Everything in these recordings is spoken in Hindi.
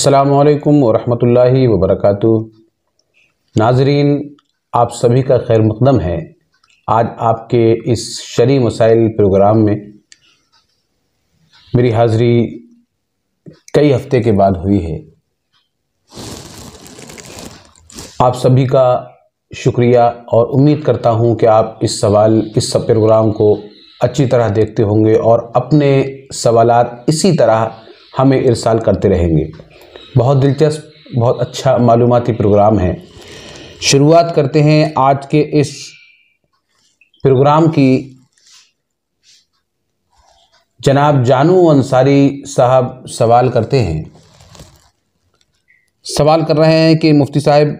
अस्सलामुअलैकुम वरहमतुल्लाहि वबरकातुहू। नाज़रीन, आप सभी का खैर मक़दम है। आज आपके इस शरई मसाइल प्रोग्राम में मेरी हाज़री कई हफ़्ते के बाद हुई है। आप सभी का शुक्रिया और उम्मीद करता हूं कि आप इस सब प्रोग्राम को अच्छी तरह देखते होंगे और अपने सवालात इसी तरह हमें इरसाल करते रहेंगे। बहुत दिलचस्प, बहुत अच्छा मालूमाती प्रोग्राम है। शुरुआत करते हैं आज के इस प्रोग्राम की। जनाब जानू अंसारी साहब सवाल करते हैं, सवाल कर रहे हैं कि मुफ्ती साहब,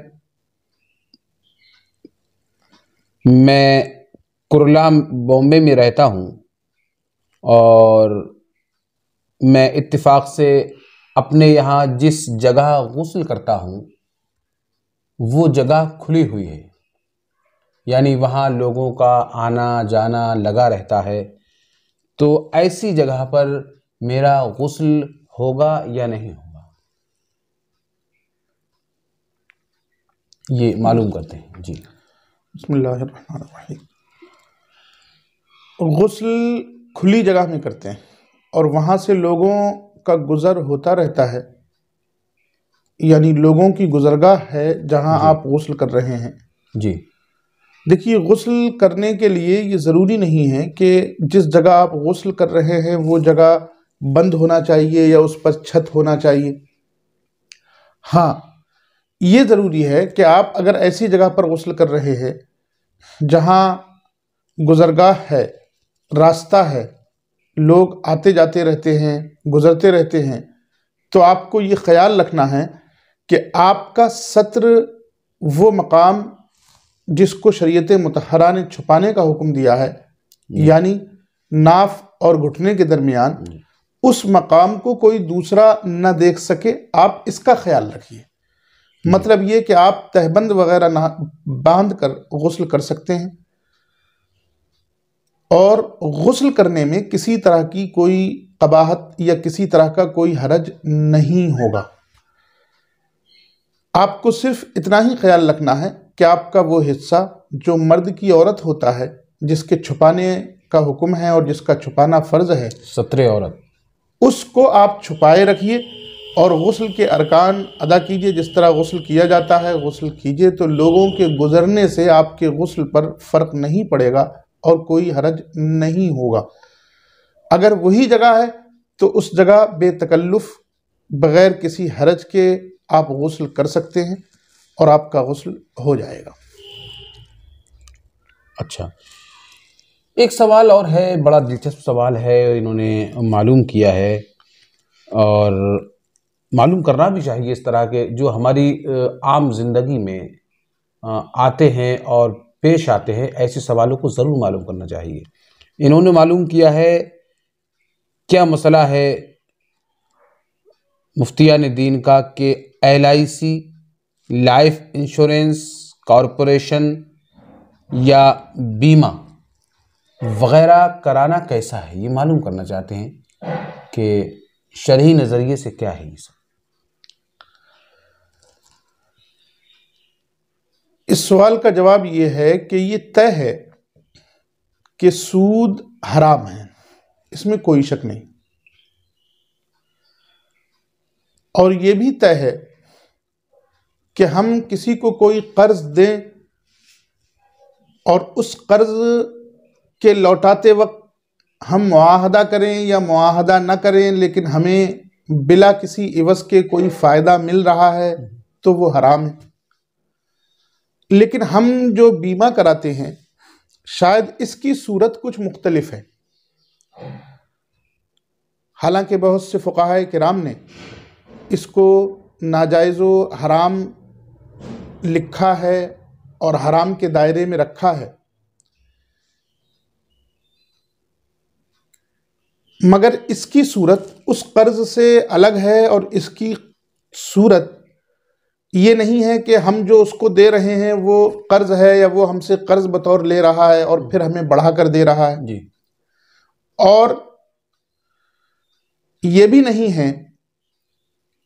मैं कुर्ला बॉम्बे में रहता हूं और मैं इत्तेफाक से अपने यहाँ जिस जगह गुस्ल करता हूँ वो जगह खुली हुई है, यानी वहाँ लोगों का आना जाना लगा रहता है। तो ऐसी जगह पर मेरा गुस्ल होगा या नहीं होगा, ये मालूम करते हैं जी। बिस्मिल्लाहिर्रहमानिर्रहीम। गुस्ल खुली जगह में करते हैं और वहाँ से लोगों का गुज़र होता रहता है, यानी लोगों की गुज़रगाह है जहाँ आप गुस्ल कर रहे हैं जी। देखिए, गुस्ल करने के लिए ये ज़रूरी नहीं है कि जिस जगह आप गुस्ल कर रहे हैं वो जगह बंद होना चाहिए या उस पर छत होना चाहिए। हाँ, ये ज़रूरी है कि आप अगर ऐसी जगह पर गुस्ल कर रहे हैं जहाँ गुज़रगाह है, रास्ता है, लोग आते जाते रहते हैं, गुज़रते रहते हैं, तो आपको ये ख्याल रखना है कि आपका सत्र वो मकाम जिसको शरीयत मुतहरा ने छुपाने का हुक्म दिया है, यानी नाफ और घुटने के दरमियान, उस मकाम को कोई दूसरा न देख सके, आप इसका ख्याल रखिए। मतलब ये कि आप तहबंद वगैरह ना बांध कर गुस्ल कर सकते हैं और गुस्ल करने में किसी तरह की कोई कबाहत या किसी तरह का कोई हरज नहीं होगा। आपको सिर्फ इतना ही ख्याल रखना है कि आपका वो हिस्सा जो मर्द की औरत होता है, जिसके छुपाने का हुक्म है और जिसका छुपाना फ़र्ज है, सत्रे औरत, उसको आप छुपाए रखिए और गुस्ल के अरकान अदा कीजिए। जिस तरह गुस्ल किया जाता है गुस्ल कीजिए, तो लोगों के गुजरने से आपके गुस्ल पर फ़र्क नहीं पड़ेगा और कोई हरज नहीं होगा। अगर वही जगह है तो उस जगह बेतकल्लुफ़ बग़ैर किसी हरज के आप गुस्ल कर सकते हैं और आपका गुस्ल हो जाएगा। अच्छा, एक सवाल और है, बड़ा दिलचस्प सवाल है, इन्होंने मालूम किया है और मालूम करना भी चाहिए। इस तरह के जो हमारी आम जिंदगी में आते हैं और पेश आते हैं, ऐसे सवालों को ज़रूर मालूम करना चाहिए। इन्होंने मालूम किया है, क्या मसला है मुफ्तियान दीन का कि LIC, लाइफ इंश्योरेंस कॉरपोरेशन या बीमा वगैरह कराना कैसा है, ये मालूम करना चाहते हैं कि शरही नज़रिए से क्या है ये सब। इस सवाल का जवाब ये है कि ये तय है कि सूद हराम है, इसमें कोई शक नहीं। और ये भी तय है कि हम किसी को कोई कर्ज दें और उस कर्ज के लौटाते वक्त हम मुआहदा करें या मुआहदा न करें, लेकिन हमें बिला किसी इवज़ के कोई फ़ायदा मिल रहा है तो वो हराम है। लेकिन हम जो बीमा कराते हैं, शायद इसकी सूरत कुछ मुख्तलिफ है। हालांकि बहुत से फ़ुक़हा किराम ने इसको नाजायज़ व हराम लिखा है और हराम के दायरे में रखा है, मगर इसकी सूरत उस कर्ज से अलग है और इसकी सूरत ये नहीं है कि हम जो उसको दे रहे हैं वो कर्ज है या वो हमसे कर्ज बतौर ले रहा है और फिर हमें बढ़ा कर दे रहा है जी। और ये भी नहीं है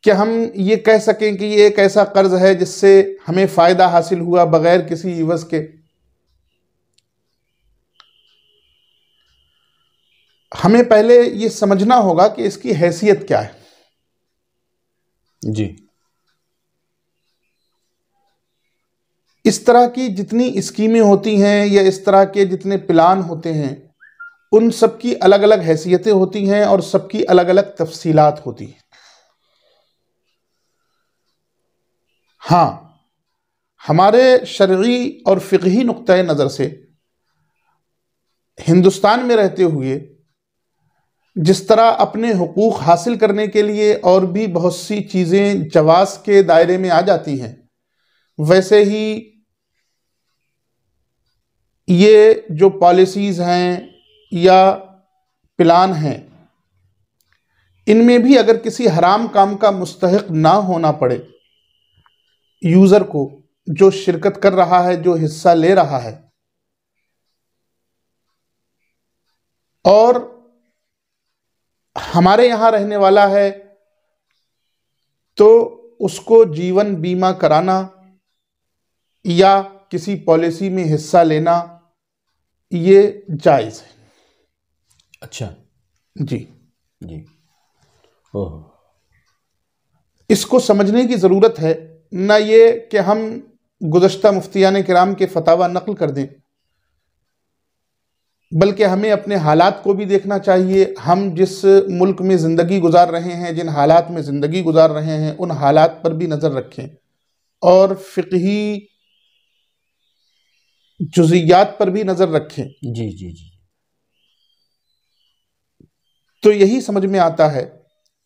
कि हम ये कह सकें कि ये एक ऐसा कर्ज है जिससे हमें फायदा हासिल हुआ बगैर किसी इवज के। हमें पहले ये समझना होगा कि इसकी हैसियत क्या है। जी। इस तरह की जितनी स्कीमें होती हैं या इस तरह के जितने प्लान होते हैं, उन सब की अलग अलग हैसियतें होती हैं और सबकी अलग अलग तफसीलात होती हैं। हाँ, हमारे शरई और फ़िक़ही नुक्ता नज़र से हिंदुस्तान में रहते हुए जिस तरह अपने हुकूक हासिल करने के लिए और भी बहुत सी चीज़ें जवाज़ के दायरे में आ जाती हैं, वैसे ही ये जो पॉलिसीज़ हैं या प्लान हैं, इनमें भी अगर किसी हराम काम का मुस्तहिक ना होना पड़े यूज़र को, जो शिरकत कर रहा है, जो हिस्सा ले रहा है, और हमारे यहाँ रहने वाला है, तो उसको जीवन बीमा कराना या किसी पॉलिसी में हिस्सा लेना ये जायज़ है। अच्छा। जी जी। ओह। इसको समझने की ज़रूरत है, न ये कि हम गुज़श्ता मुफ्तियान किराम के फतावा नक़ल कर दें, बल्कि हमें अपने हालात को भी देखना चाहिए। हम जिस मुल्क में ज़िंदगी गुजार रहे हैं, जिन हालात में ज़िंदगी गुजार रहे हैं, उन हालात पर भी नज़र रखें और फ़िक़ही जुज़ियात पर भी नज़र रखें। जी जी जी। तो यही समझ में आता है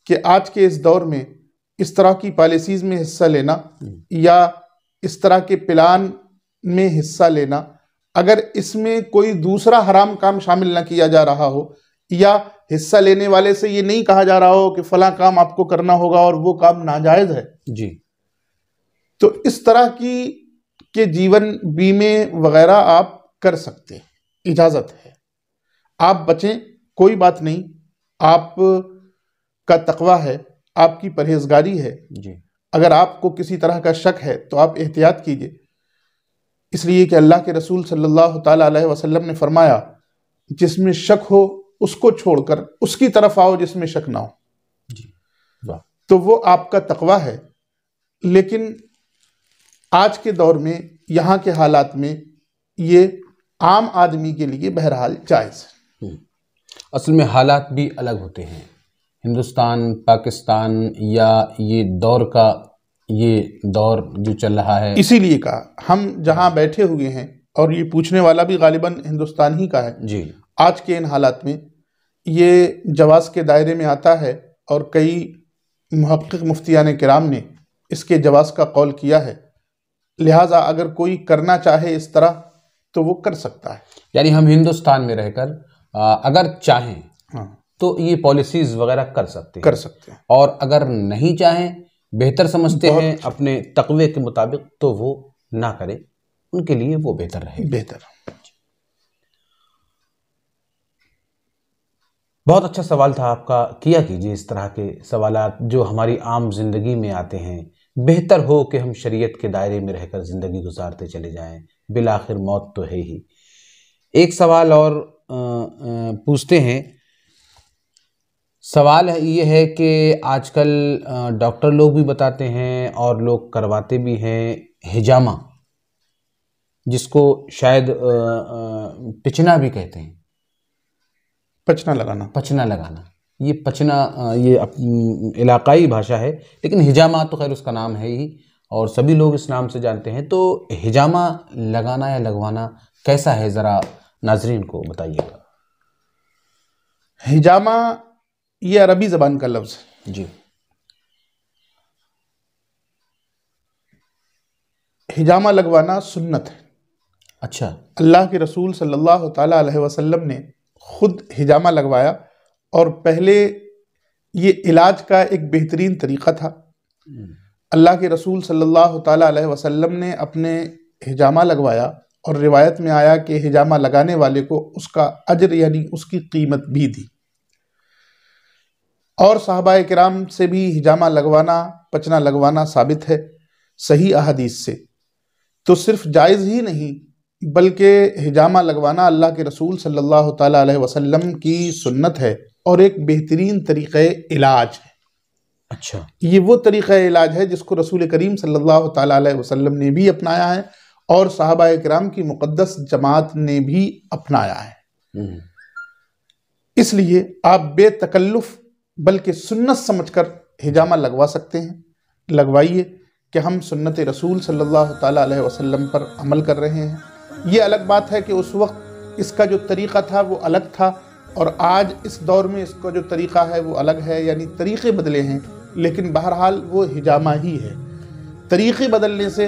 कि आज के इस दौर में इस तरह की पॉलिसीज़ में हिस्सा लेना या इस तरह के प्लान में हिस्सा लेना, अगर इसमें कोई दूसरा हराम काम शामिल ना किया जा रहा हो या हिस्सा लेने वाले से ये नहीं कहा जा रहा हो कि फला काम आपको करना होगा और वो काम नाजायज़ है जी, तो इस तरह की के जीवन बीमे वगैरह आप कर सकते हैं, इजाज़त है। आप बचें, कोई बात नहीं, आप का तकवा है, आपकी परहेजगारी है जी। अगर आपको किसी तरह का शक है तो आप एहतियात कीजिए, इसलिए कि अल्लाह के रसूल सल्लल्लाहु ताला अलैहि वसल्लम ने फरमाया, जिसमें शक हो उसको छोड़कर उसकी तरफ आओ जिसमें शक ना हो। जी। वाह। तो वो आपका तकवा है। लेकिन आज के दौर में यहाँ के हालात में ये आम आदमी के लिए बहरहाल जायज़ है। असल में हालात भी अलग होते हैं, हिंदुस्तान, पाकिस्तान या ये दौर जो चल रहा है, इसीलिए कहा हम जहाँ बैठे हुए हैं और ये पूछने वाला भी गालिबन हिंदुस्तान ही का है जी। आज के इन हालात में ये जवाज़ के दायरे में आता है और कई मुहक्किक मुफ्तियान किराम ने इसके जवाज़ का कौल किया है। लिहाजा अगर कोई करना चाहे इस तरह तो वो कर सकता है। यानी हम हिंदुस्तान में रहकर अगर चाहें हाँ, तो ये पॉलिसीज वगैरह कर सकते हैं और अगर नहीं चाहें, बेहतर समझते हैं अपने तकवे के मुताबिक, तो वो ना करें, उनके लिए वो बेहतर रहे। बेहतर। बहुत अच्छा सवाल था आपका, किया कीजिए इस तरह के सवालात जो हमारी आम जिंदगी में आते हैं। बेहतर हो कि हम शरीयत के दायरे में रहकर ज़िंदगी गुजारते चले जाएं, बिलाखिर मौत तो है ही। एक सवाल और पूछते हैं। सवाल ये है कि आजकल डॉक्टर लोग भी बताते हैं और लोग करवाते भी हैं, हिजामा, जिसको शायद पिचना भी कहते हैं, पचना लगाना। ये पचना ये इलाकाई भाषा है, लेकिन हिजामा तो खैर उसका नाम है ही और सभी लोग इस नाम से जानते हैं। तो हिजामा लगाना या लगवाना कैसा है, ज़रा नाजरीन को बताइएगा। हिजामा ये अरबी ज़बान का लफ्ज़ है जी। हिजामा लगवाना सुन्नत है। अच्छा। अल्लाह के रसूल सल्लल्लाहु ताला अलैहि वसल्लम ने खुद हिजामा लगवाया और पहले ये इलाज का एक बेहतरीन तरीक़ा था। अल्लाह के रसूल सल्लल्लाहु ताला अलैहि वसल्लम ने अपने हिजामा लगवाया और रिवायत में आया कि हिजामा लगाने वाले को उसका अजर यानी उसकी कीमत भी दी। और सहाबाए किराम से भी हिजामा लगवाना, पचना लगवाना साबित है सही अहादीस से। तो सिर्फ जायज़ ही नहीं बल्कि हिजामा लगवाना अल्लाह के रसूल सल्लल्लाहु ताला अलैहि वसल्लम की सुन्नत है और एक बेहतरीन तरीक़े इलाज है। अच्छा, ये वो तरीक़ा इलाज है जिसको रसूल करीम सल्लल्लाहु ताला अलैहि वसल्लम ने भी अपनाया है और सहाबाए किराम की मुक़द्दस जमात ने भी अपनाया है। इसलिए आप बेतकल्लुफ़ बल्कि सुन्नत समझकर हिजामा लगवा सकते हैं। लगवाइए कि हम सुन्नत रसूल सल्लल्लाहु ताला अलैहि वसल्लम पर अमल कर रहे हैं। ये अलग बात है कि उस वक्त इसका जो तरीक़ा था वो अलग था और आज इस दौर में इसका जो तरीक़ा है वो अलग है, यानी तरीक़े बदले हैं, लेकिन बहरहाल वो हिजामा ही है। तरीक़े बदलने से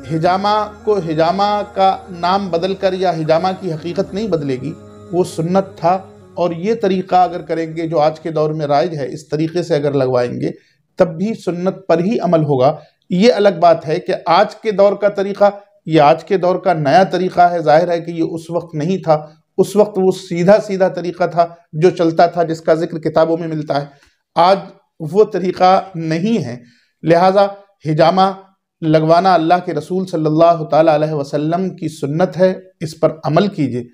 हिजामा को हिजामा का नाम बदल कर या हिजामा की हकीकत नहीं बदलेगी, वो सुन्नत था। और ये तरीक़ा अगर करेंगे जो आज के दौर में राइज है, इस तरीक़े से अगर लगवाएंगे तब भी सुन्नत पर ही अमल होगा। ये अलग बात है कि आज के दौर का तरीक़ा, ये आज के दौर का नया तरीक़ा है। जाहिर है कि ये उस वक्त नहीं था, उस वक्त वो सीधा सीधा तरीक़ा था जो चलता था, जिसका जिक्र किताबों में मिलता है। आज वो तरीक़ा नहीं है, लिहाजा हिजामा लगवाना अल्लाह के रसूल सल्लल्लाहु ताला अलैहि वसल्लम की सुन्नत है, इस पर अमल कीजिए।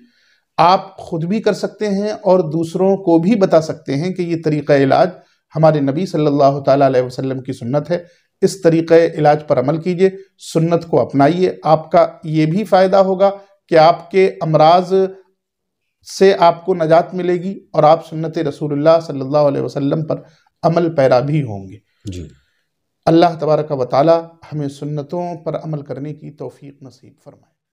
आप खुद भी कर सकते हैं और दूसरों को भी बता सकते हैं कि ये तरीक़ा इलाज हमारे नबी सल्लल्लाहु ताला अलैहि वसल्लम की सुन्नत है। इस तरीक़े इलाज पर अमल कीजिए, सुन्नत को अपनाइए। आपका ये भी फ़ायदा होगा कि आपके अमराज से आपको नजात मिलेगी और आप सुन्नत रसूलुल्लाह सल्लल्लाहु अलैहि वसल्लम पर अमल पैरा भी होंगे। जी। अल्लाह तबारक व तआला हमें सुन्नतों पर अमल करने की तौफीक नसीब फरमाए।